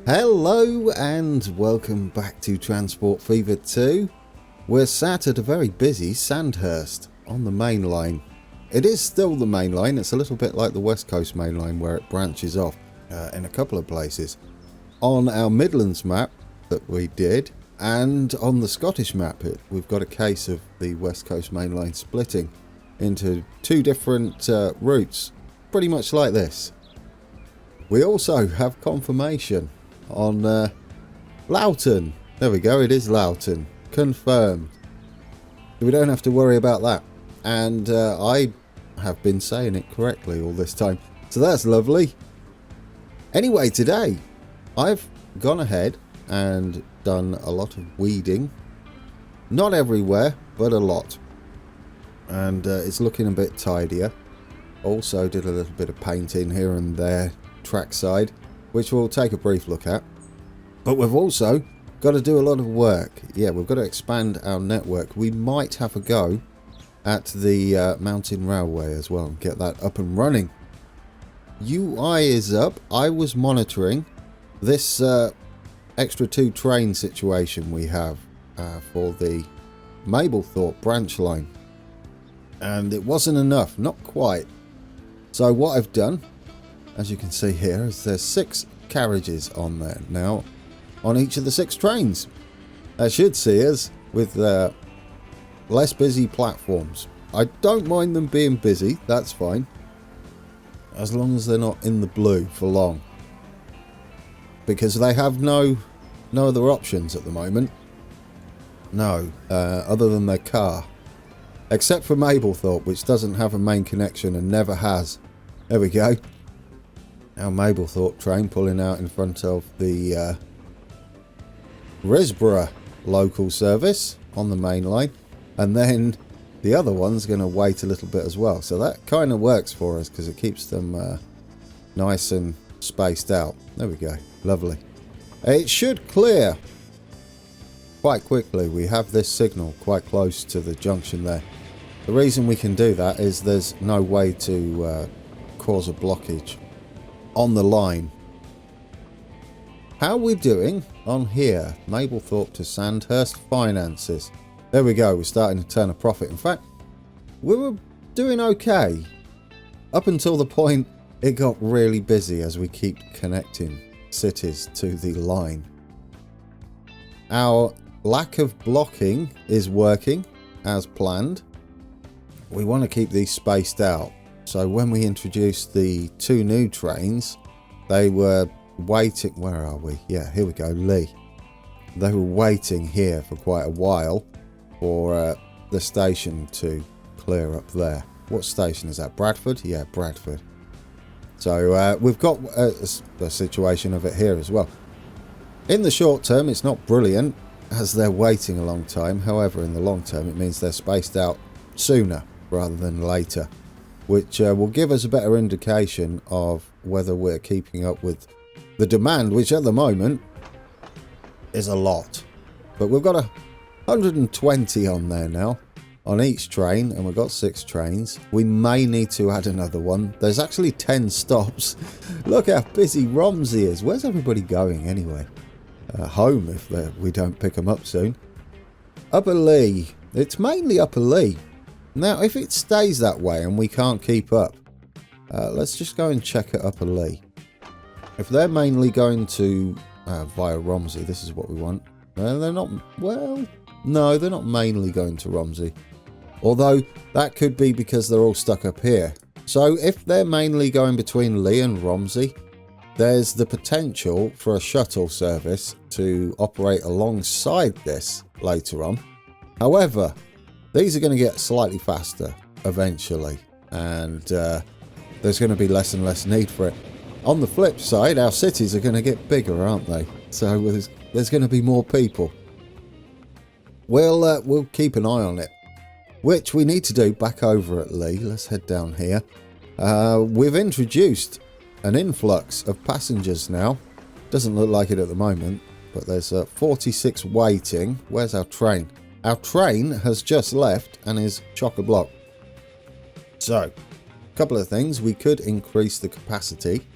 Hello and welcome back to Transport Fever 2. We're sat at a very busy Sandhurst on the main line. It is still the main line. It's a little bit like the West Coast main line where it branches off in a couple of places. On our Midlands map that we did and on the Scottish map we've got a case of the West Coast main line splitting into two different routes, pretty much like this. We also have confirmation on Loughton. There we go, it is Loughton. Confirmed. We don't have to worry about that. And I have been saying it correctly all this time. So that's lovely. Anyway, today I've gone ahead and done a lot of weeding. Not everywhere, but a lot. And it's looking a bit tidier. Also did a little bit of painting here and there, trackside, which we'll take a brief look at. But we've also got to do a lot of work. Yeah, we've got to expand our network. We might have a go at the mountain railway as well and get that up and running. UI is up. I was monitoring this extra 2 train situation we have for the Mablethorpe branch line. And it wasn't enough, not quite. So what I've done, as you can see here, is there's 6 carriages on there now on each of the 6 trains. That should see us with less busy platforms. I don't mind them being busy, that's fine, as long as they're not in the blue for long, because they have no other options at the moment. No, other than their car, except for Mablethorpe, which doesn't have a main connection and never has. There we go. Our Mablethorpe train pulling out in front of the Risborough local service on the main line, and then the other one's going to wait a little bit as well. So that kind of works for us because it keeps them nice and spaced out. There we go. Lovely. It should clear quite quickly. We have this signal quite close to the junction there. The reason we can do that is there's no way to cause a blockage on the line. How are we doing on here? Mablethorpe to Sandhurst finances. There we go, we're starting to turn a profit. In fact, we were doing okay up until the point it got really busy as we keep connecting cities to the line. Our lack of blocking is working as planned. We want to keep these spaced out. So when we introduced the 2 new trains, they were waiting. Where are we? Yeah, here we go, Lee. They were waiting here for quite a while for the station to clear up there. What station is that? Bradford? Yeah, Bradford. So we've got a situation of it here as well. In the short term, it's not brilliant as they're waiting a long time. However, in the long term, it means they're spaced out sooner rather than later, which will give us a better indication of whether we're keeping up with the demand, which at the moment is a lot. But we've got 120 on there now on each train, and we've got 6 trains. We may need to add another one. There's actually 10 stops. Look how busy Romsey is. Where's everybody going anyway? Home if we don't pick them up soon. Upper Lee. It's mainly Upper Lee. Now, if it stays that way and we can't keep up, let's just go and check at Upper Lee. If they're mainly going to via Romsey, this is what we want. They're not, well, no, they're not mainly going to Romsey. Although that could be because they're all stuck up here. So if they're mainly going between Lee and Romsey, there's the potential for a shuttle service to operate alongside this later on. However, these are going to get slightly faster eventually, and there's going to be less and less need for it. On the flip side, our cities are going to get bigger, aren't they? So there's going to be more people. We'll keep an eye on it, which we need to do back over at Lee. Let's head down here. We've introduced an influx of passengers now. Doesn't look like it at the moment, but there's 46 waiting. Where's our train? Our train has just left and is chock-a-block. So, a couple of things. We could increase the capacity,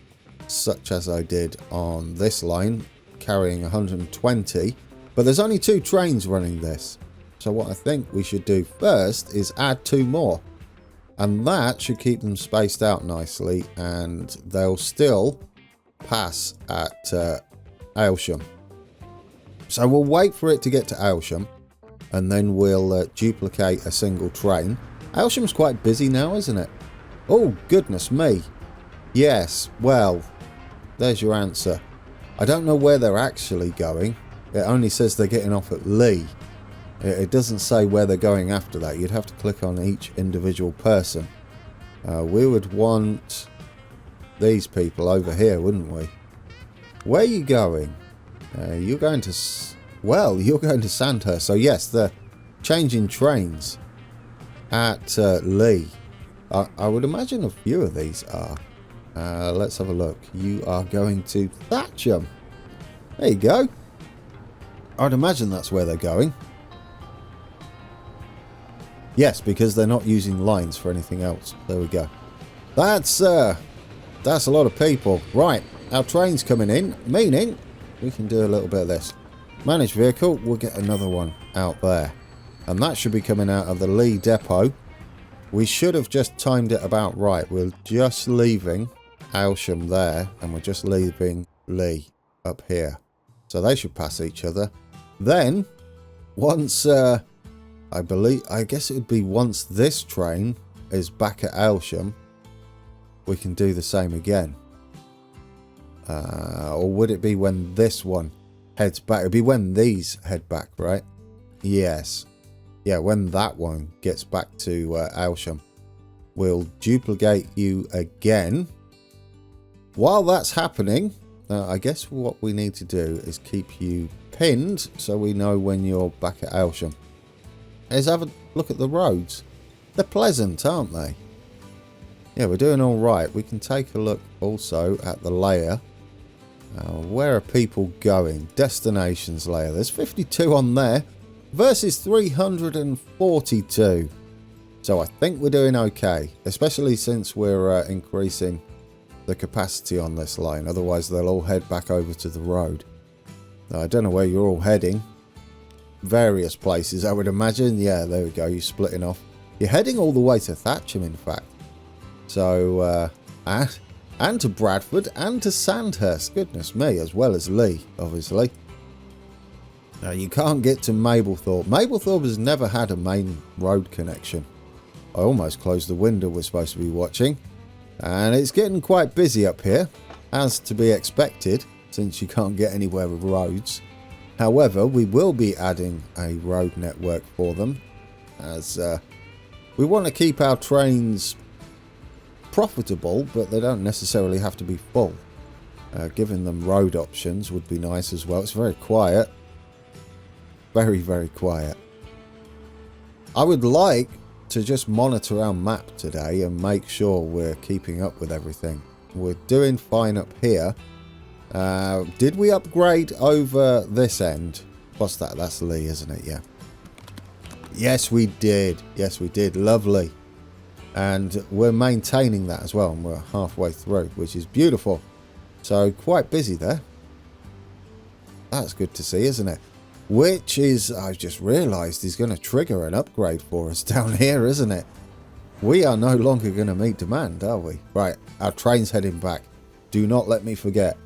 such as I did on this line, carrying 120, but there's only 2 trains running this. So what I think we should do first is add 2 more. And that should keep them spaced out nicely, and they'll still pass at Aylsham. So we'll wait for it to get to Aylsham, and then we'll duplicate a single train. Aylsham's quite busy now, isn't it? Oh, goodness me. Yes, well, there's your answer. I don't know where they're actually going. It only says they're getting off at Lee. It doesn't say where they're going after that. You'd have to click on each individual person. We would want these people over here, wouldn't we? Where are you going? You're going to... Well, you're going to Sandhurst. So yes, they're changing trains at Lee. I would imagine a few of these are. Let's have a look. You are going to Thatcham. There you go. I'd imagine that's where they're going. Yes, because they're not using lines for anything else. There we go. That's a lot of people. Right, our train's coming in, meaning we can do a little bit of this. Managed vehicle, we'll get another one out there. And that should be coming out of the Lee depot. We should have just timed it about right. We're just leaving Aylsham there, and we're just leaving Lee up here. So they should pass each other. Then, once... I guess it would be once this train is back at Aylsham, we can do the same again. Or would it be when this one heads back? It would be when these head back, right? Yes. Yeah, when that one gets back to Aylsham. We'll duplicate you again. While that's happening, I guess what we need to do is keep you pinned so we know when you're back at Aylsham. Let's have a look at the roads. They're pleasant, aren't they? Yeah, we're doing all right. We can take a look also at the layer. Where are people going? Destinations layer. There's 52 on there versus 342. So I think we're doing okay, especially since we're increasing the capacity on this line. Otherwise, they'll all head back over to the road. I don't know where you're all heading. Various places, I would imagine. Yeah, there we go. You're splitting off. You're heading all the way to Thatcham, in fact. So, and to Bradford and to Sandhurst. Goodness me, as well as Lee, obviously. Now, you can't get to Mablethorpe. Mablethorpe has never had a main road connection. I almost closed the window we're supposed to be watching. And it's getting quite busy up here, as to be expected, since you can't get anywhere with roads. However, we will be adding a road network for them, as we want to keep our trains profitable, but they don't necessarily have to be full. Giving them road options would be nice as well. It's very quiet. Very, very quiet. I would like to just monitor our map today and make sure we're keeping up with everything. We're doing fine up here. Did we upgrade over this end? What's that? That's Lee, isn't it? Yeah. Yes, we did. Yes, we did. Lovely. And we're maintaining that as well. And we're halfway through, which is beautiful. So quite busy there. That's good to see, isn't it? Which is, I've just realised, is going to trigger an upgrade for us down here, isn't it? We are no longer going to meet demand, are we? Right, our train's heading back. Do not let me forget.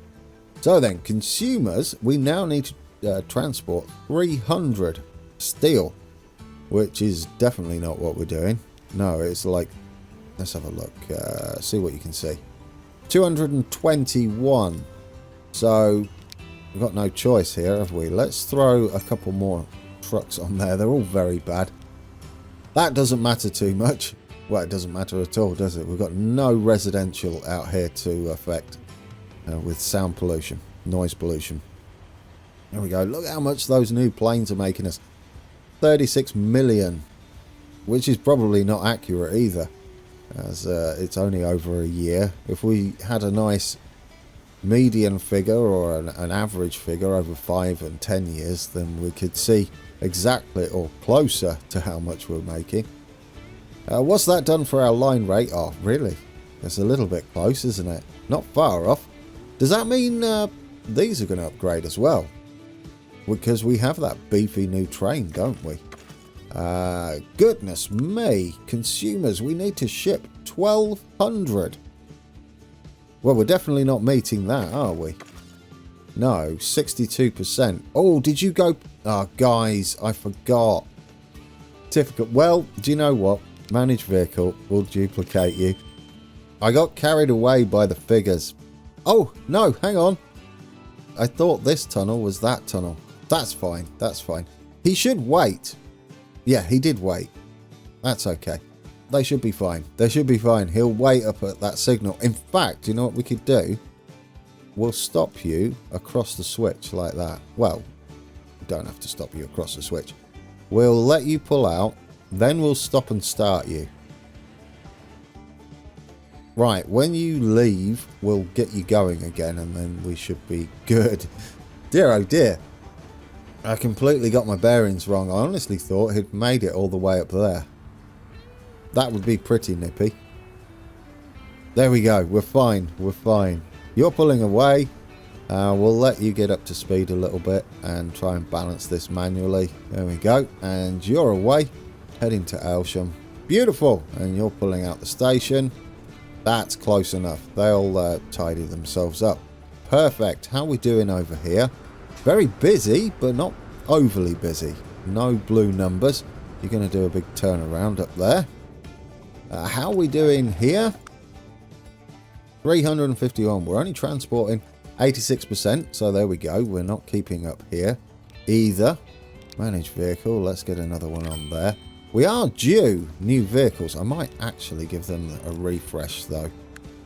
So then, consumers, we now need to transport 300 steel, which is definitely not what we're doing. No, it's like, let's have a look, see what you can see. 221. So, we've got no choice here, have we? Let's throw a couple more trucks on there. They're all very bad. That doesn't matter too much. Well, it doesn't matter at all, does it? We've got no residential out here to affect. With sound pollution, noise pollution. There we go. Look how much those new planes are making us. 36 million, which is probably not accurate either, as it's only over a year. If we had a nice median figure or an average figure over 5 and 10 years, then we could see exactly or closer to how much we're making. What's that done for our line rate? Oh, really? It's a little bit close, isn't it? Not far off. Does that mean these are going to upgrade as well. Because we have that beefy new train, don't we? Goodness me. Consumers, we need to ship 1,200. Well, we're definitely not meeting that, are we? No, 62%. Oh, did you go... Oh, guys, I forgot. Certificate. Well, do you know what? Manage vehicle will duplicate you. I got carried away by the figures. Oh, no, hang on. I thought this tunnel was that tunnel. That's fine, that's fine. He should wait. Yeah, he did wait. That's okay. They should be fine. They should be fine. He'll wait up at that signal. In fact, you know what we could do? We'll stop you across the switch like that. Well, we don't have to stop you across the switch. We'll let you pull out, then we'll stop and start you. Right, when you leave, we'll get you going again, and then we should be good. Dear oh dear. I completely got my bearings wrong. I honestly thought he'd made it all the way up there. That would be pretty nippy. There we go. We're fine. We're fine. You're pulling away. We'll let you get up to speed a little bit and try and balance this manually. There we go. And you're away. Heading to Aylsham. Beautiful. And you're pulling out the station. That's close enough. They'll tidy themselves up. Perfect. How are we doing over here? Very busy, but not overly busy. No blue numbers. You're going to do a big turnaround up there. How are we doing here? 351. We're only transporting 86%. So there we go. We're not keeping up here either. Manage vehicle. Let's get another one on there. We are due new vehicles. I might actually give them a refresh though.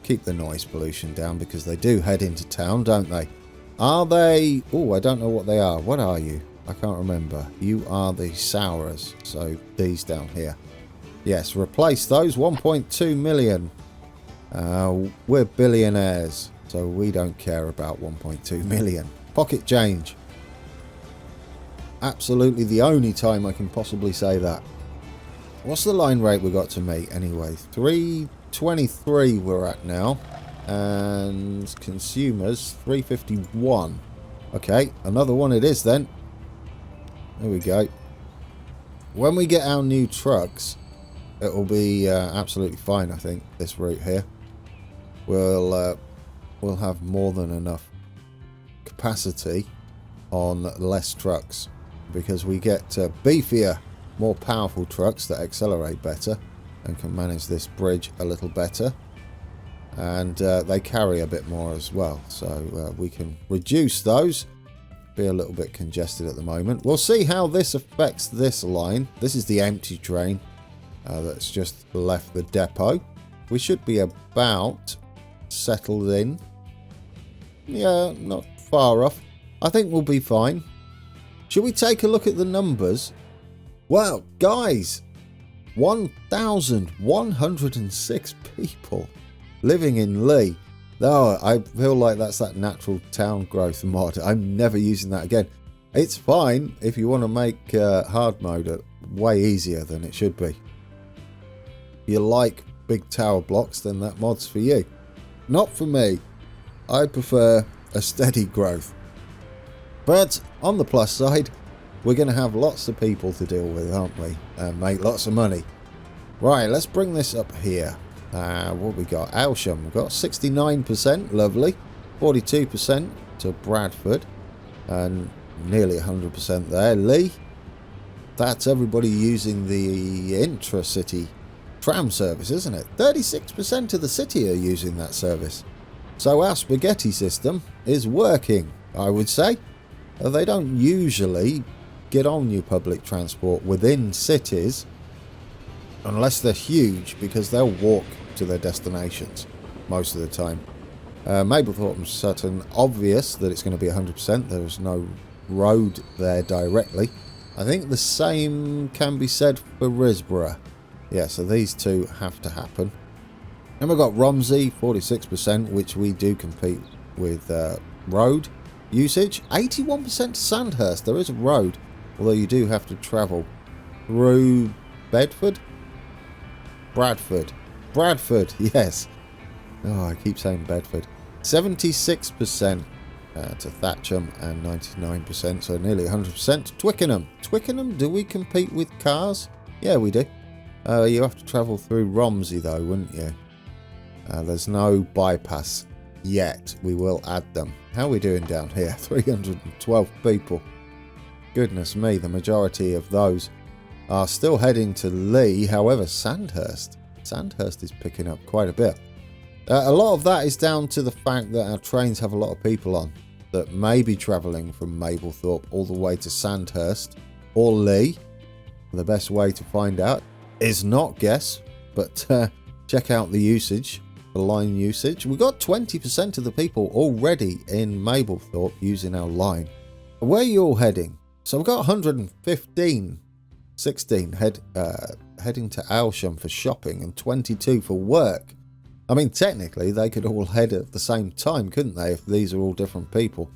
Keep the noise pollution down because they do head into town, don't they? Are they... Oh, I don't know what they are. What are you? I can't remember. You are the Sourers. So these down here. Yes, replace those. 1.2 million. We're billionaires. So we don't care about 1.2 million. Pocket change. Absolutely the only time I can possibly say that. What's the line rate we got to meet anyway? 323 we're at now. And consumers 351. Okay, another one it is then. There we go. When we get our new trucks, it will be absolutely fine. I think this route here, we'll have more than enough capacity on less trucks because we get beefier, more powerful trucks that accelerate better and can manage this bridge a little better. And they carry a bit more as well, so we can reduce those. Be a little bit congested at the moment. We'll see how this affects this line. This is the empty train that's just left the depot. We should be about settled in. Yeah, not far off. I think we'll be fine. Should we take a look at the numbers? Well, guys, 1,106 people living in Lee. Oh, I feel like that's that natural town growth mod. I'm never using that again. It's fine if you want to make hard mode way easier than it should be. You like big tower blocks, then that mod's for you. Not for me. I prefer a steady growth. But on the plus side, we're going to have lots of people to deal with, aren't we? And make lots of money. Right, let's bring this up here. What we got? Aylsham. We've got 69%. Lovely. 42% to Bradford. And nearly 100% there. Lee. That's everybody using the intra-city tram service, isn't it? 36% of the city are using that service. So our spaghetti system is working, I would say. They don't usually get on your public transport within cities unless they're huge, because they'll walk to their destinations most of the time. Mablethorpe and Sutton, obvious that it's going to be 100%. There's no road there directly. I think the same can be said for Risborough. Yeah, so these two have to happen. And we've got Romsey, 46%, which we do compete with road usage. 81% Sandhurst. There is a road, although you do have to travel through Bedford? Bradford, yes. Oh, I keep saying Bedford. 76%. to Thatcham, and 99%, so nearly 100% to Twickenham. Twickenham, do we compete with cars? Yeah, we do. You have to travel through Romsey though, wouldn't you? There's no bypass yet. We will add them. How are we doing down here? 312 people. Goodness me, the majority of those are still heading to Lee. However, Sandhurst is picking up quite a bit. A lot of that is down to the fact that our trains have a lot of people on that may be travelling from Mablethorpe all the way to Sandhurst or Lee. The best way to find out is not guess, but check out the usage, the line usage. We got 20% of the people already in Mablethorpe using our line. Where are you all heading? So we've got 16 heading to Aylsham for shopping and 22 for work. I mean, technically, they could all head at the same time, couldn't they, if these are all different people?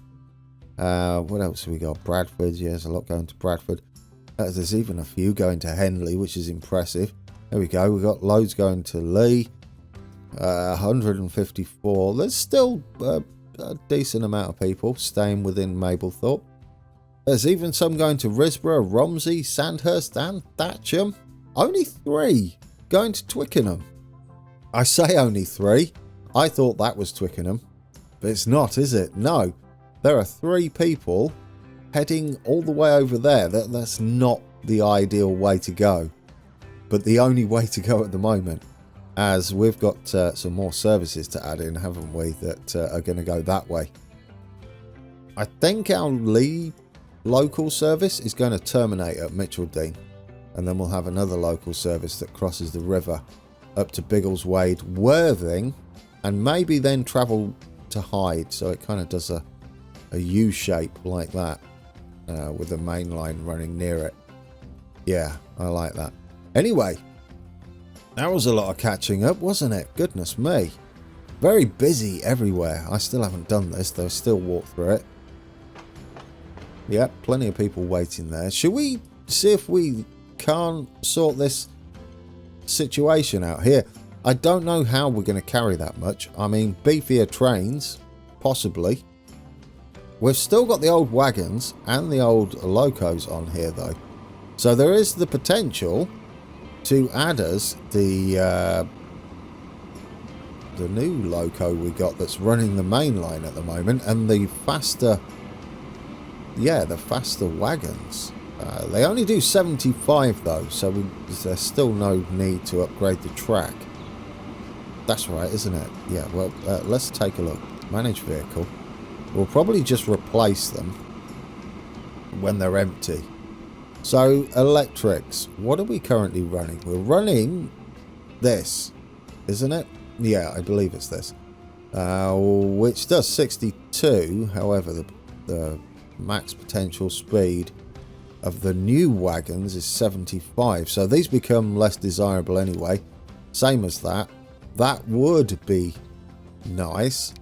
What else have we got? Bradford, yeah, there's a lot going to Bradford. There's even a few going to Henley, which is impressive. There we go, we've got loads going to Lee. 154. There's still a decent amount of people staying within Mablethorpe. There's even some going to Risborough, Romsey, Sandhurst and Thatcham. Only 3 going to Twickenham. I say only 3. I thought that was Twickenham. But it's not, is it? No. There are 3 people heading all the way over there. That's not the ideal way to go. But the only way to go at the moment. As we've got some more services to add in, haven't we, that are going to go that way. I think our Lee local service is going to terminate at Mitcheldean. And then we'll have another local service that crosses the river up to Biggleswade, Worthing, and maybe then travel to Hyde. So it kind of does a U shape like that with the main line running near it. Yeah, I like that. Anyway, that was a lot of catching up, wasn't it? Goodness me. Very busy everywhere. I still haven't done this, though. Still walk through it. Yep, plenty of people waiting there. Should we see if we can't sort this situation out here? I don't know how we're going to carry that much. I mean, beefier trains, possibly. We've still got the old wagons and the old locos on here, though. So there is the potential to add us the new loco we got that's running the main line at the moment, and the faster wagons. They only do 75 though, so there's still no need to upgrade the track. That's right, isn't it? Yeah, well, let's take a look. Manage vehicle. We'll probably just replace them when they're empty. So, electrics. What are we currently running? We're running this, isn't it? Yeah, I believe it's this. Which does 62. However, the max potential speed of the new wagons is 75. So these become less desirable anyway. Same as that. That would be nice.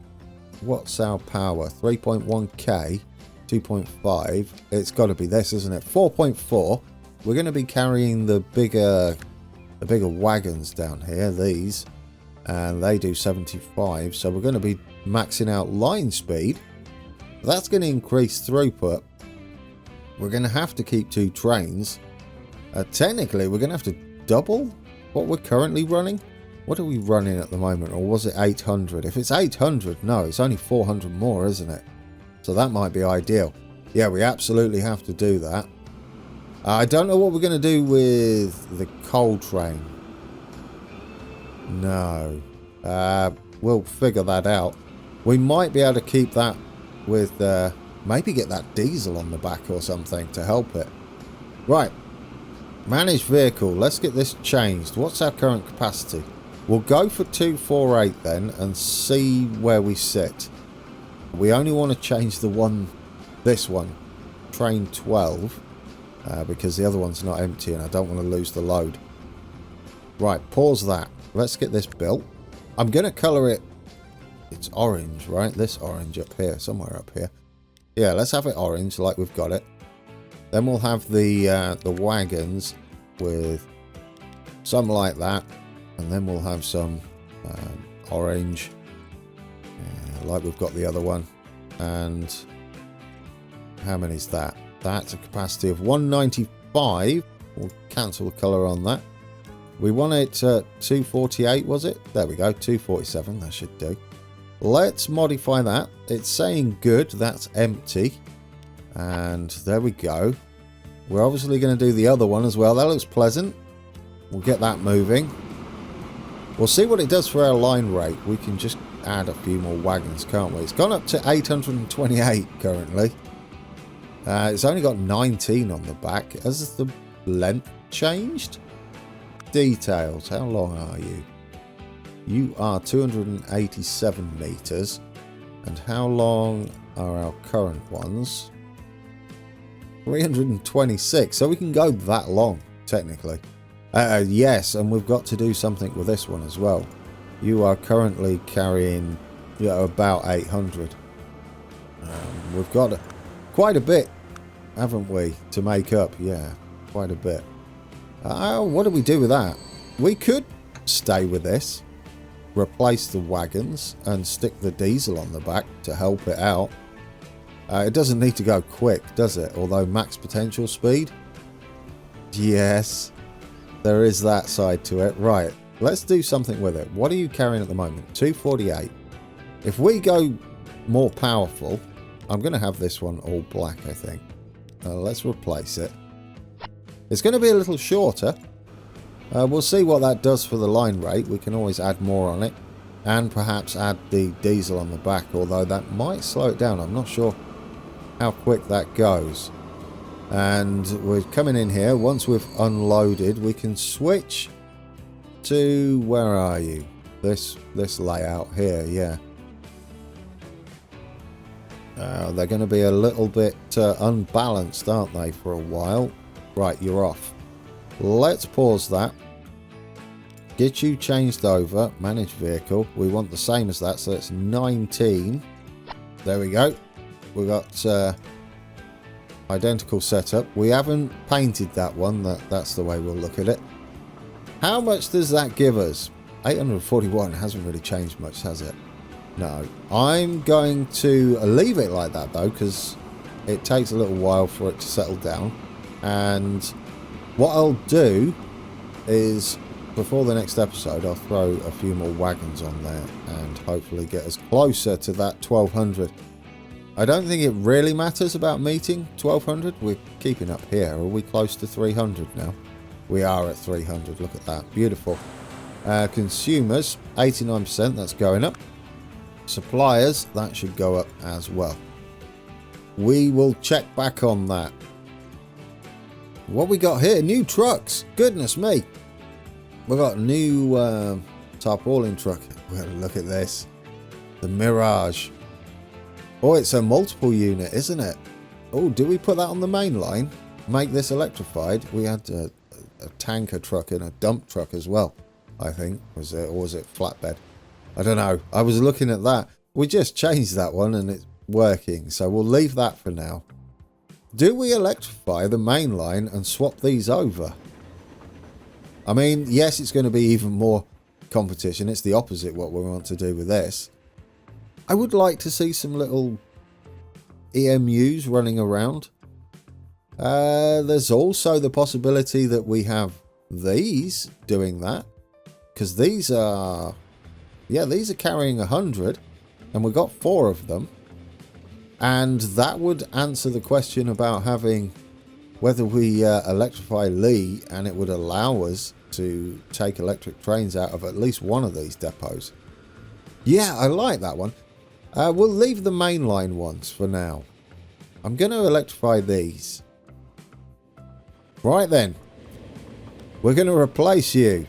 What's our power? 3.1k. 2.5. It's got to be this, isn't it? 4.4. We're going to be carrying the bigger wagons down here, these, and they do 75. So we're going to be maxing out line speed. That's going to increase throughput. We're going to have to keep 2 trains. Technically, we're going to have to double what we're currently running. What are we running at the moment? Or was it 800? If it's 800, no, it's only 400 more, isn't it? So that might be ideal. Yeah, we absolutely have to do that. I don't know what we're going to do with the coal train. No. We'll figure that out. We might be able to keep that with... maybe get that diesel on the back or something to help it. Right. Managed vehicle. Let's get this changed. What's our current capacity? We'll go for 248 then and see where we sit. We only want to change this one, train 12, because the other one's not empty and I don't want to lose the load. Right, pause that. Let's get this built. I'm going to colour it. It's orange, right? This orange up here, somewhere up here. Yeah, let's have it orange like we've got it. Then we'll have the wagons with some like that, and then we'll have some orange. Like we've got the other one. And how many is that? That's a capacity of 195. We'll cancel the colour on that. We want it at 248, was it? There we go, 247, that should do. Let's modify that. It's saying good, that's empty. And there we go. We're obviously going to do the other one as well. That looks pleasant. We'll get that moving. We'll see what it does for our line rate. We can just add a few more wagons, can't we? It's gone up to 828 currently. It's only got 19 on the back. Has the length changed? Details. How long are you? You are 287 meters. And how long are our current ones? 326. So we can go that long, technically. Yes, and we've got to do something with this one as well. You are currently carrying about 800. We've got quite a bit, haven't we, to make up? Yeah, quite a bit. What do we do with that? We could stay with this, replace the wagons, and stick the diesel on the back to help it out. It doesn't need to go quick, does it? Although max potential speed? Yes, there is that side to it. Right, let's do something with it. What are you carrying at the moment? 248. If we go more powerful, I'm going to have this one all black, I think. Let's replace it. It's going to be a little shorter. We'll see what that does for the line rate. We can always add more on it. And perhaps add the diesel on the back, although that might slow it down. I'm not sure how quick that goes. And we're coming in here. Once we've unloaded, we can switch to, where are you? This layout here, yeah. They're going to be a little bit unbalanced, aren't they, for a while? Right, you're off. Let's pause that. Get you changed over. Manage vehicle. We want the same as that, so it's 19. There we go. We've got identical setup. We haven't painted that one. That's the way we'll look at it. How much does that give us? 841 hasn't really changed much, has it? No. I'm going to leave it like that, though, because it takes a little while for it to settle down. And what I'll do is, before the next episode, I'll throw a few more wagons on there and hopefully get us closer to that 1200. I don't think it really matters about meeting 1200. We're keeping up here. Are we close to 300 now? We are at 300. Look at that. Beautiful. Consumers, 89%. That's going up. Suppliers, that should go up as well. We will check back on that. What we got here? New trucks. Goodness me. We've got a new tarpaulin truck. Look at this. The Mirage. Oh, it's a multiple unit, isn't it? Oh, do we put that on the main line? Make this electrified? We had a tanker truck and a dump truck as well, I think. Or was it flatbed? I don't know. I was looking at that. We just changed that one and it's working. So we'll leave that for now. Do we electrify the main line and swap these over? I mean, yes, it's going to be even more competition. It's the opposite what we want to do with this. I would like to see some little EMUs running around. There's also the possibility that we have these doing that. Because these are... yeah, these are carrying 100. And we've got 4 of them. And that would answer the question about having... whether we electrify Lee and it would allow us to take electric trains out of at least one of these depots. Yeah, I like that one. We'll leave the mainline ones for now. I'm going to electrify these. Right then. We're going to replace you.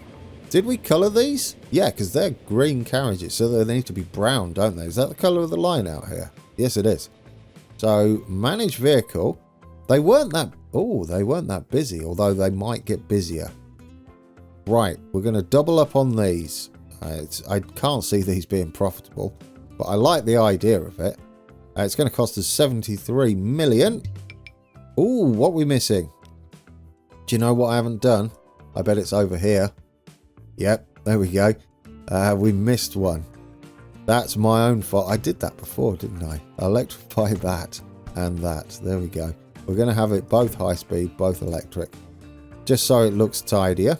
Did we colour these? Yeah, because they're green carriages, so they need to be brown, don't they? Is that the colour of the line out here? Yes, it is. So, manage vehicle. They weren't that busy, although they might get busier. Right, we're going to double up on these. I can't see these being profitable, but I like the idea of it. It's going to cost us 73 million. Ooh, what are we missing? Do you know what I haven't done? I bet it's over here. Yep, there we go. We missed one. That's my own fault. I did that before, didn't I? Electrify that and that. There we go. We're going to have it both high speed, both electric. Just so it looks tidier.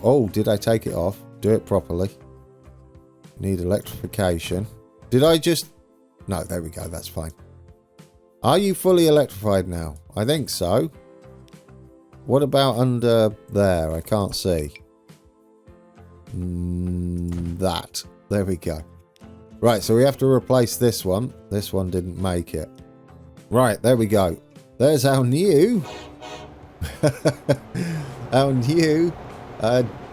Oh, did I take it off? Do it properly. Need electrification. Did I just... No, there we go. That's fine. Are you fully electrified now? I think so. What about under there? I can't see. That. There we go. Right, so we have to replace this one. This one didn't make it. Right, there we go. There's our new... our new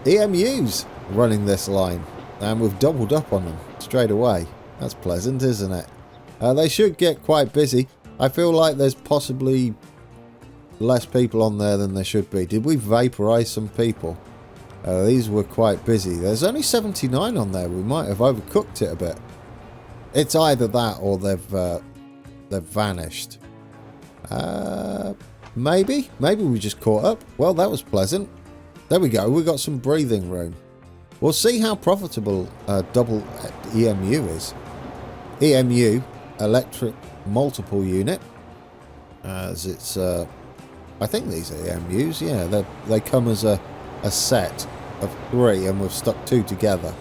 EMUs running this line. And we've doubled up on them straight away. That's pleasant, isn't it? They should get quite busy. I feel like there's possibly less people on there than there should be. Did we vaporize some people? These were quite busy. There's only 79 on there. We might have overcooked it a bit. It's either that or they've vanished. Maybe we just caught up. Well, that was pleasant. There we go. We got some breathing room. We'll see how profitable double EMU is. EMU, electric multiple unit, as it's I think these are EMUs. Yeah, they come as a set of 3 and we've stuck 2 together.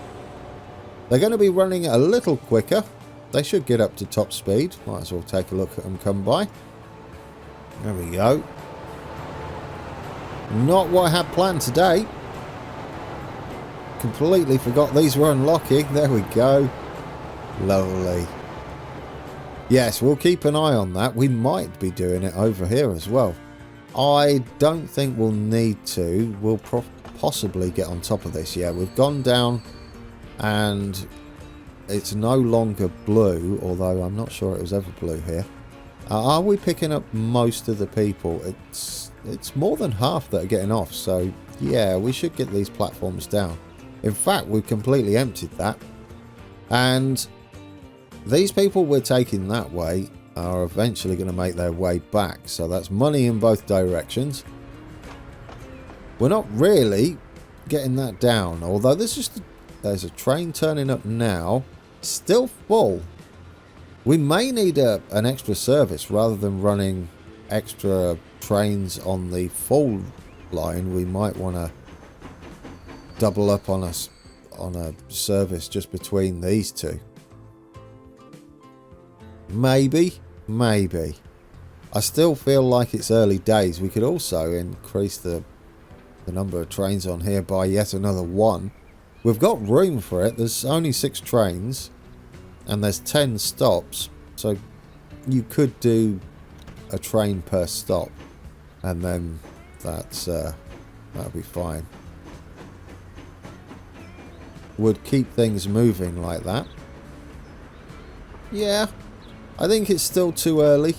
They're going to be running a little quicker. They should get up to top speed. Might as well take a look at them come by. There we go. Not what I had planned today. Completely forgot these were unlocking. There we go. Lovely. Yes, we'll keep an eye on that. We might be doing it over here as well. I don't think we'll need to. We'll possibly get on top of this. Yeah, we've gone down and it's no longer blue, although I'm not sure it was ever blue here. Are we picking up most of the people? It's more than half that are getting off, so yeah, we should get these platforms down. In fact, we've completely emptied that. And these people we're taking that way are eventually going to make their way back. So that's money in both directions. We're not really getting that down. Although there's a train turning up now. Still full. We may need an extra service rather than running extra trains on the full line. We might want to double up on a service just between these two. Maybe. I still feel like it's early days. We could also increase the number of trains on here by yet another 1. We've got room for it. There's only 6 trains and there's 10 stops, so you could do a train per stop and then that'll be fine. Would keep things moving like that. Yeah, I think it's still too early.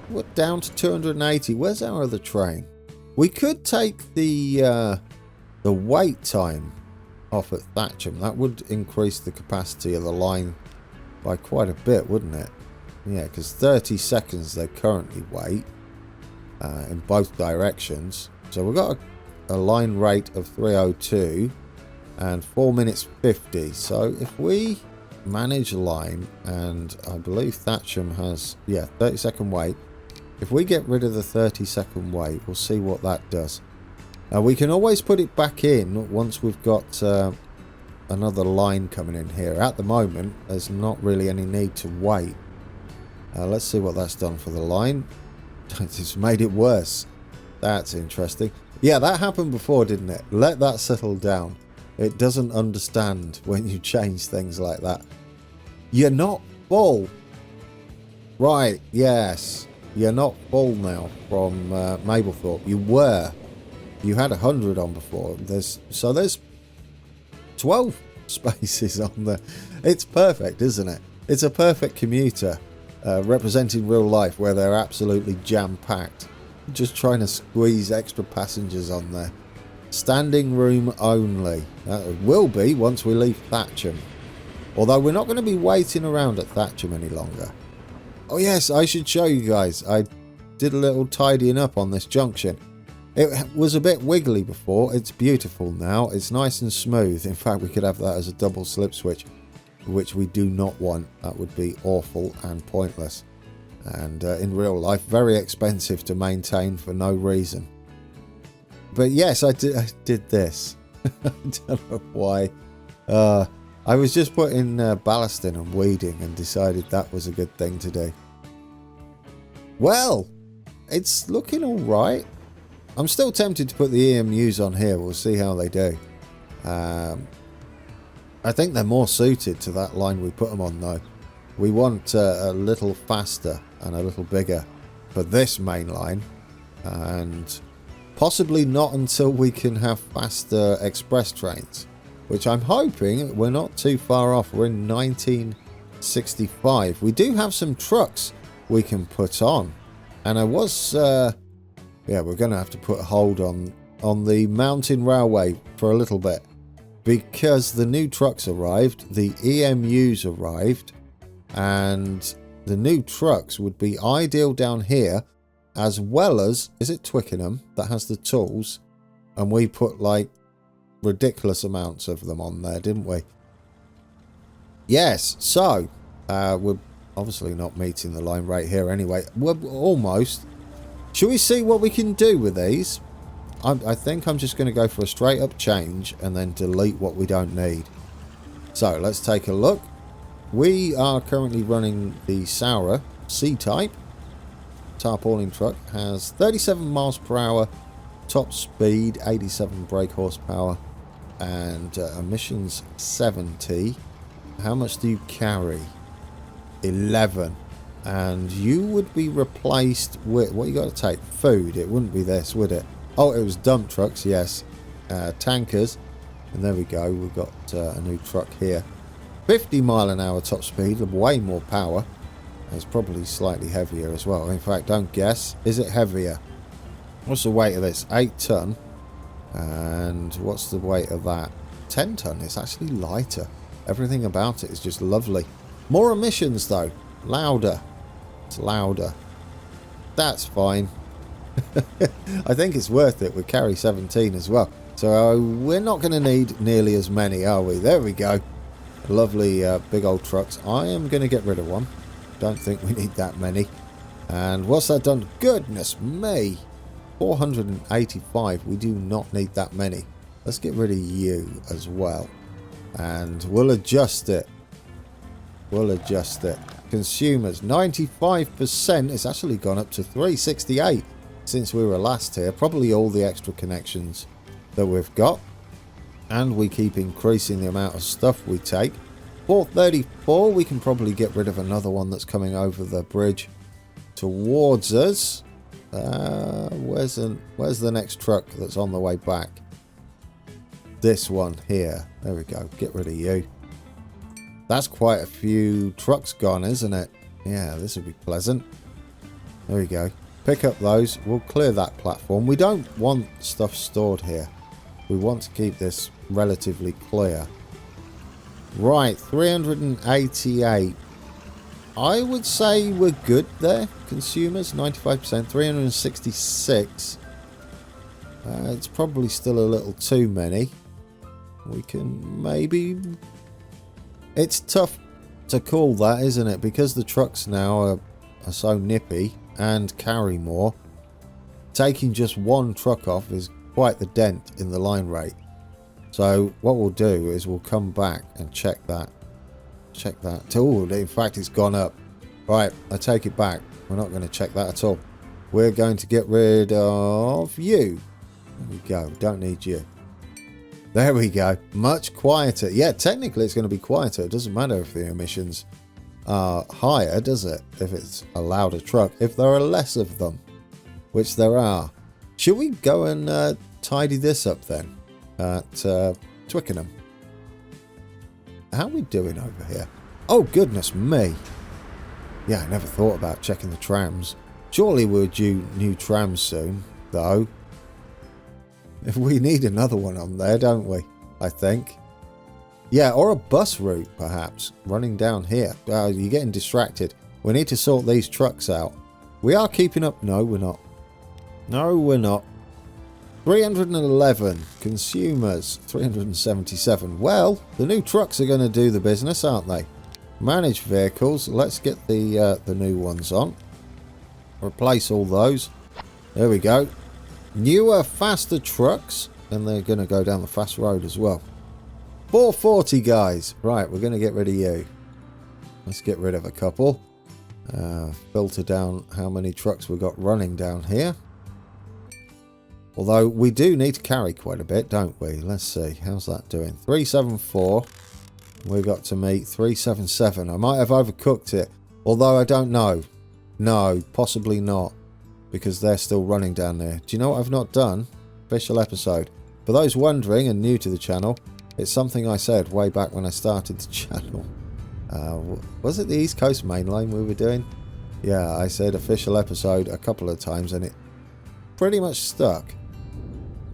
We're down to 280. Where's our other train? We could take the wait time off at Thatcham. That would increase the capacity of the line by quite a bit, wouldn't it? Yeah, because 30 seconds they currently wait in both directions. So we've got a line rate of 302 and 4 minutes 50. So if we manage line, and I believe Thatcham has 30-second wait. If we get rid of the 30-second wait, we'll see what that does. We can always put it back in once we've got another line coming in here. At the moment, there's not really any need to wait. Let's see what that's done for the line. It's made it worse. That's interesting. Yeah, that happened before, didn't it? Let that settle down. It doesn't understand when you change things like that. You're not full. Right, yes. You're not full now from Mablethorpe. You were. You had 100 on before. There's 12 spaces on there. It's perfect, isn't it? It's a perfect commuter representing real life where they're absolutely jam-packed. Just trying to squeeze extra passengers on there. Standing room only. That will be once we leave Thatcham. Although we're not going to be waiting around at Thatcham any longer. Oh yes, I should show you guys. I did a little tidying up on this junction. It was a bit wiggly before. It's beautiful now. It's nice and smooth. In fact, we could have that as a double slip switch, which we do not want. That would be awful and pointless. And in real life, very expensive to maintain for no reason. But yes, I did this. I don't know why. I was just putting ballast in and weeding and decided that was a good thing to do. Well, it's looking all right. I'm still tempted to put the EMUs on here. We'll see how they do. I think they're more suited to that line we put them on, though. We want a little faster and a little bigger for this main line. And possibly not until we can have faster express trains, which I'm hoping we're not too far off. We're in 1965. We do have some trucks we can put on. And I was... yeah, we're going to have to put a hold on the mountain railway for a little bit. Because the new trucks arrived, the EMUs arrived, and the new trucks would be ideal down here, as well as, is it Twickenham that has the tools? And we put like ridiculous amounts of them on there, didn't we? Yes, so we're obviously not meeting the line rate here anyway. We're almost. Should we see what we can do with these? I think I'm just going to go for a straight up change and then delete what we don't need. So let's take a look. We are currently running the Soar C-type. Tarpaulin truck has 37 miles per hour, top speed 87 brake horsepower, and emissions 70. How much do you carry? 11. And you would be replaced with, what you got to take? Food. It wouldn't be this, would it? Oh, it was dump trucks, yes. Tankers. And there we go. We've got a new truck here. 50 mile an hour top speed, way more power. It's probably slightly heavier as well. In fact, don't guess. Is it heavier? What's the weight of this? 8 ton. And what's the weight of that? 10 ton. It's actually lighter. Everything about it is just lovely. More emissions though. Louder. It's louder. That's fine. I think it's worth it. We carry 17 as well. So we're not going to need nearly as many, are we? There we go. Lovely big old trucks. I am going to get rid of one. Don't think we need that many. And what's that done? Goodness me. 485. We do not need that many. Let's get rid of you as well. And we'll adjust it. We'll adjust it. Consumers, 95%. It's actually gone up to 368 since we were last here. Probably all the extra connections that we've got. And we keep increasing the amount of stuff we take. 434. We can probably get rid of another one that's coming over the bridge towards us. Where's the next truck that's on the way back? This one here. There we go. Get rid of you. That's quite a few trucks gone, isn't it? Yeah, this would be pleasant. There we go. Pick up those. We'll clear that platform. We don't want stuff stored here. We want to keep this relatively clear. Right, 388. I would say we're good there. Consumers, 95%. 366. It's probably still a little too many. We can maybe... It's tough to call that, isn't it? Because the trucks now are so nippy and carry more. Taking just one truck off is quite the dent in the line rate. So what we'll do is we'll come back and check that. Check that. Oh, in fact, it's gone up. Right, I take it back. We're not going to check that at all. We're going to get rid of you. There we go. Don't need you. There we go. Much quieter. Yeah, technically it's going to be quieter. It doesn't matter if the emissions are higher, does it? If it's a louder truck. If there are less of them, which there are. Should we go and tidy this up then at Twickenham? How are we doing over here? Oh, goodness me. Yeah, I never thought about checking the trams. Surely we're due new trams soon, though. If we need another one on there, don't we? I think. Yeah, or a bus route, perhaps, running down here. You're getting distracted. We need to sort these trucks out. We are keeping up. No, we're not. No, we're not. 311 consumers, 377. Well, the new trucks are going to do the business, aren't they? Manage vehicles. Let's get the new ones on. Replace all those. There we go. Newer, faster trucks, and they're going to go down the fast road as well. 440, guys. Right, we're going to get rid of you. Let's get rid of a couple. Filter down how many trucks we've got running down here. Although we do need to carry quite a bit, don't we? Let's see. How's that doing? 374. We've got to meet 377. I might have overcooked it. Although I don't know. No, possibly not. Because they're still running down there. Do you know what I've not done? Official episode. For those wondering and new to the channel, it's something I said way back when I started the channel. Was it the East Coast mainline we were doing? Yeah, I said official episode a couple of times and it pretty much stuck.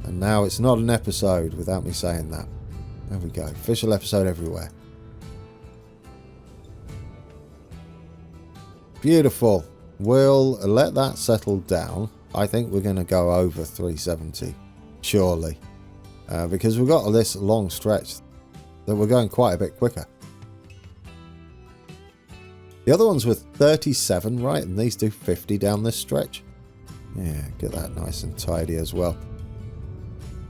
And now it's not an episode without me saying that. There we go. Official episode everywhere. Beautiful. We'll let that settle down. I think we're going to go over 370. Surely. Because we've got this long stretch that we're going quite a bit quicker. The other ones were 37, right? And these do 50 down this stretch. Yeah, get that nice and tidy as well.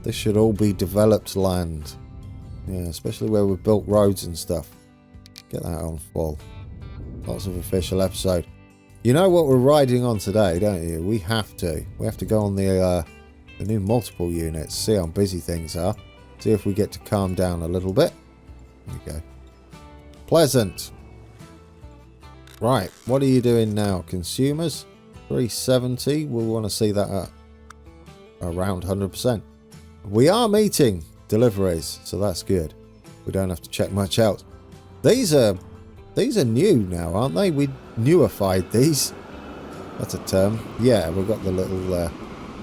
This should all be developed land. Yeah, especially where we've built roads and stuff. Get that on full. Lots of official episode. You know what we're riding on today, don't you? We have to. We have to go on the new multiple units. See how busy things are. See if we get to calm down a little bit. There we go. Pleasant. Right, what are you doing now? Consumers? 370. We'll want to see that at around 100%. We are meeting deliveries, so that's good. We don't have to check much out. These are new now, aren't they? We newified these. That's a term. Yeah, we've got the little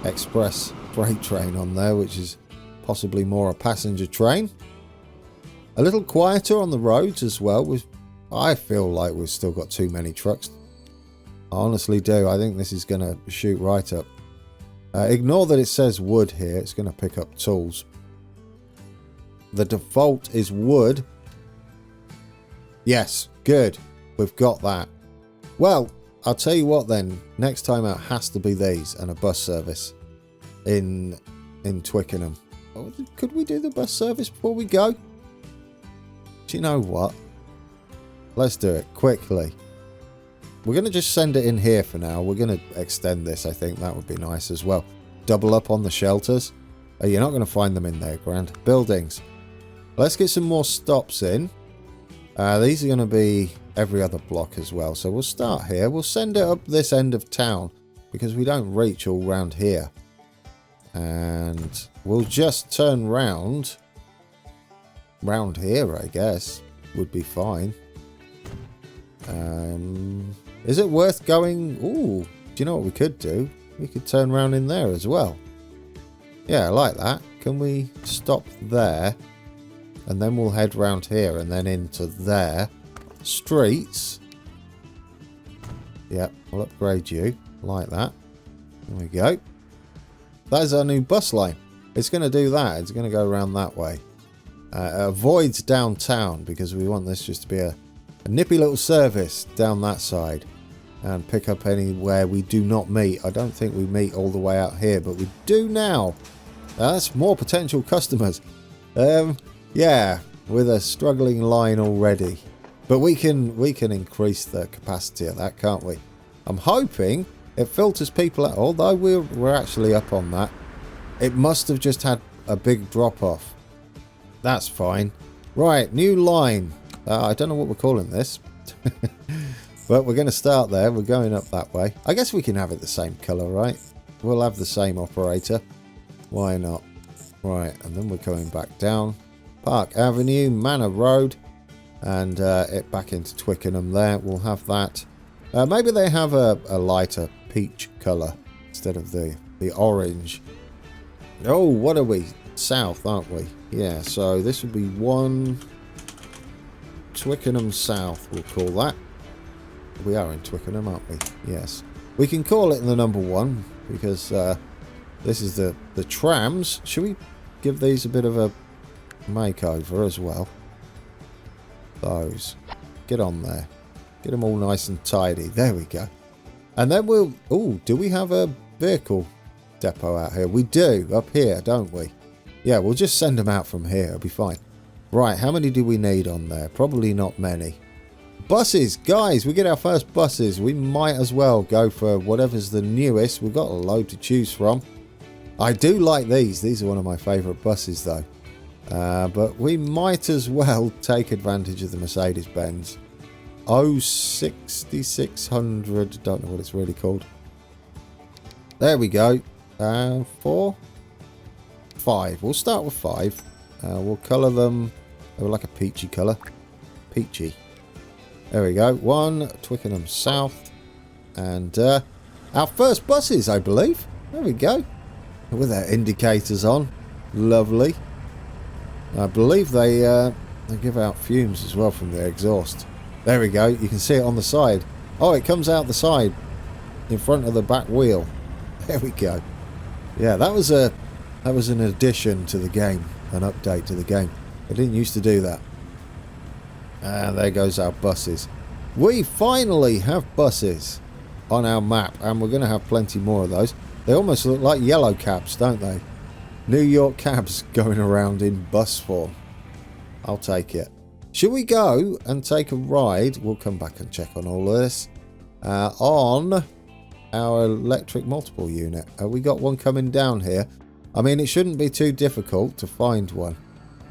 express freight train on there, which is possibly more a passenger train. A little quieter on the roads as well. I feel like we've still got too many trucks. I honestly do. I think this is going to shoot right up. Ignore that it says wood here. It's going to pick up tools. The default is wood. Yes, good. We've got that. Well, I'll tell you what then. Next time out has to be these and a bus service in Twickenham. Oh, could we do the bus service before we go? Do you know what? Let's do it quickly. We're going to just send it in here for now. We're going to extend this, I think. That would be nice as well. Double up on the shelters. You're not going to find them in there, Grand. Buildings. Let's get some more stops in. These are going to be every other block as well. So we'll start here. We'll send it up this end of town because we don't reach all round here. And we'll just turn round. Round here, I guess. Would be fine. Is it worth going? Ooh, do you know what we could do? We could turn around in there as well. Yeah, I like that. Can we stop there? And then we'll head round here and then into there. Streets. Yep, I'll upgrade you. Like that. There we go. That's our new bus line. It's going to do that. It's going to go around that way. Avoids downtown because we want this just to be a nippy little service down that side and pick up anywhere we do not meet. I don't think we meet all the way out here, but we do now. That's more potential customers. Yeah, with a struggling line already. But we can increase the capacity of that, can't we? I'm hoping it filters people out, although we're actually up on that. It must have just had a big drop off. That's fine. Right, new line. I don't know what we're calling this. But we're going to start there. We're going up that way. I guess we can have it the same colour, right? We'll have the same operator. Why not? Right, and then we're coming back down. Park Avenue, Manor Road. And it back into Twickenham there. We'll have that. Maybe they have a lighter peach colour instead of the orange. Oh, what are we? South, aren't we? Yeah, so this would be 1 Twickenham South, we'll call that. We are in Twickenham, aren't we? Yes. We can call it the number 1 because This is the trams. Should we give these a bit of a makeover as well? Those. Get on there. Get them all nice and tidy. There we go. And then we'll... Oh, do we have a vehicle depot out here? We do, up here, don't we? Yeah, we'll just send them out from here. It'll be fine. Right, how many do we need on there? Probably not many. Buses, guys, we get our first buses. We might as well go for whatever's the newest. We've got a load to choose from. I do like these. These are one of my favourite buses, though. But we might as well take advantage of the Mercedes-Benz. 6600, don't know what it's really called. There we go. 4, 5. We'll start with 5. We'll colour them. They were like a peachy colour. Peachy. There we go. 1, Twickenham South. And our first buses, I believe. There we go. With their indicators on. Lovely. I believe they give out fumes as well from their exhaust. There we go. You can see it on the side. Oh, it comes out the side in front of the back wheel. There we go. Yeah, that was an addition to the game, an update to the game. It didn't used to do that. And there goes our buses. We finally have buses on our map, and we're going to have plenty more of those. They almost look like yellow cabs, don't they? New York cabs going around in bus form. I'll take it. Should we go and take a ride? We'll come back and check on all of this. On our electric multiple unit. We got one coming down here. I mean, it shouldn't be too difficult to find one,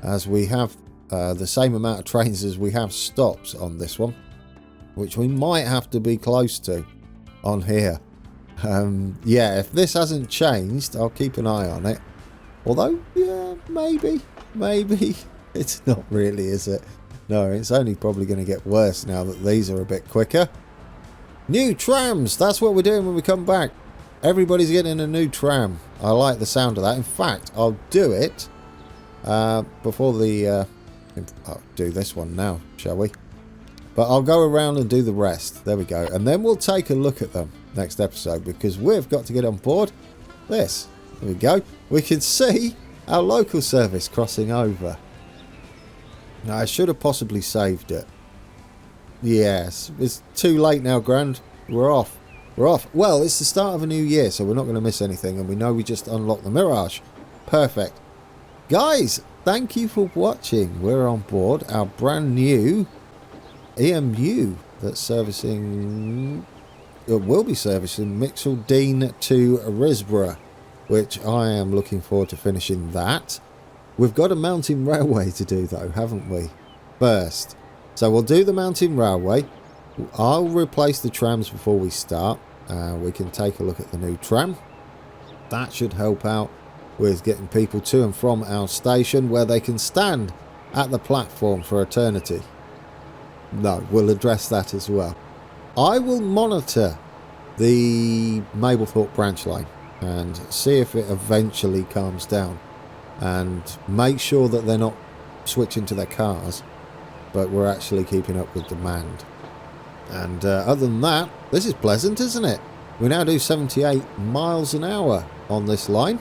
as we have the same amount of trains as we have stops on this one, which we might have to be close to on here. Yeah, if this hasn't changed, I'll keep an eye on it. Although, yeah, maybe. It's not really, is it? No, it's only probably going to get worse now that these are a bit quicker. New trams! That's what we're doing when we come back. Everybody's getting a new tram. I like the sound of that. In fact, I'll do it before the... I'll do this one now, shall we? But I'll go around and do the rest. There we go. And then we'll take a look at them next episode, because we've got to get on board this. There we go. We can see our local service crossing over. Now, I should have possibly saved it. Yes, it's too late now, Grand. We're off. We're off. Well, it's the start of a new year, so we're not going to miss anything. And we know we just unlocked the Mirage. Perfect. Guys, thank you for watching. We're on board our brand new EMU that's servicing... It will be servicing Mixeldene to Risborough, which I am looking forward to finishing that. We've got a mountain railway to do, though, haven't we? First. So we'll do the mountain railway. I'll replace the trams before we start. We can take a look at the new tram. That should help out with getting people to and from our station, where they can stand at the platform for eternity. No, we'll address that as well. I will monitor the Mablethorpe branch line and see if it eventually calms down, and make sure that they're not switching to their cars, but we're actually keeping up with demand. And other than that, this is pleasant, isn't it? We now do 78 miles an hour on this line,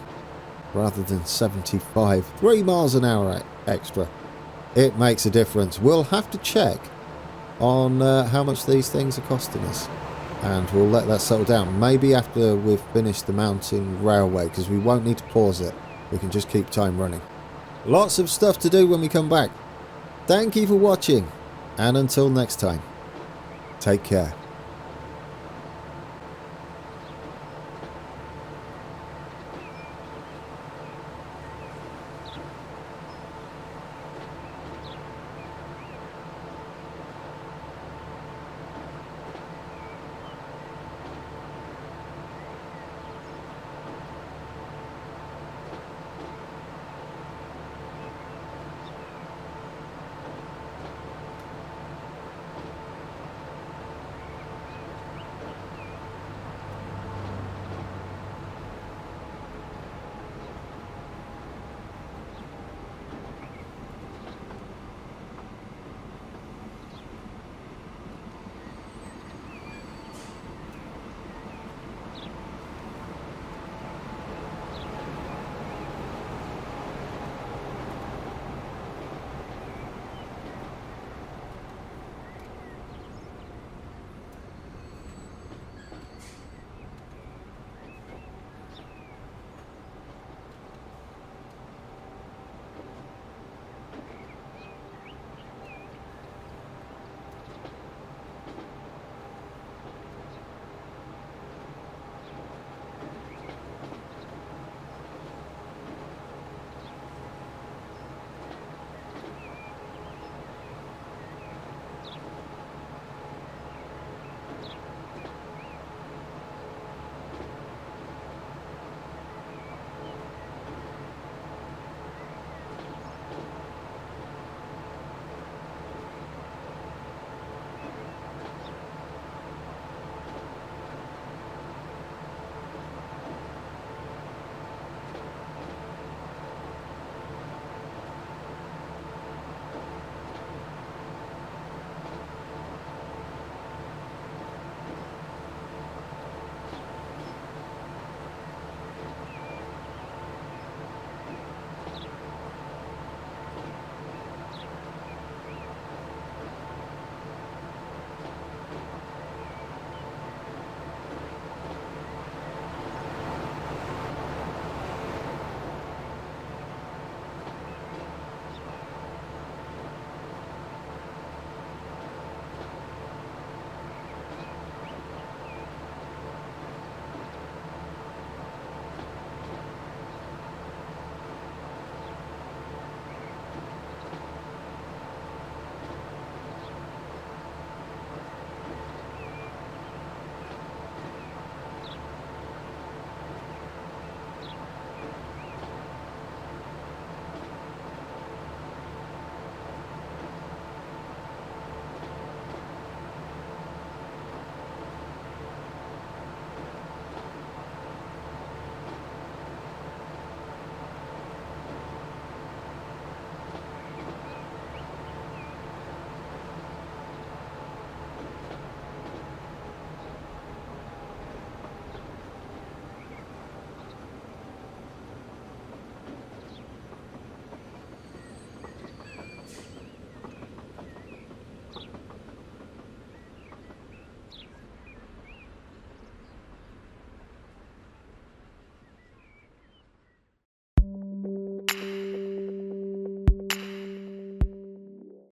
rather than 75. 3 miles an hour extra. It makes a difference. We'll have to check on how much these things are costing us, and we'll let that settle down. Maybe after we've finished the mountain railway, because we won't need to pause it. We can just keep time running. Lots of stuff to do when we come back. Thank you for watching, and until next time, take care.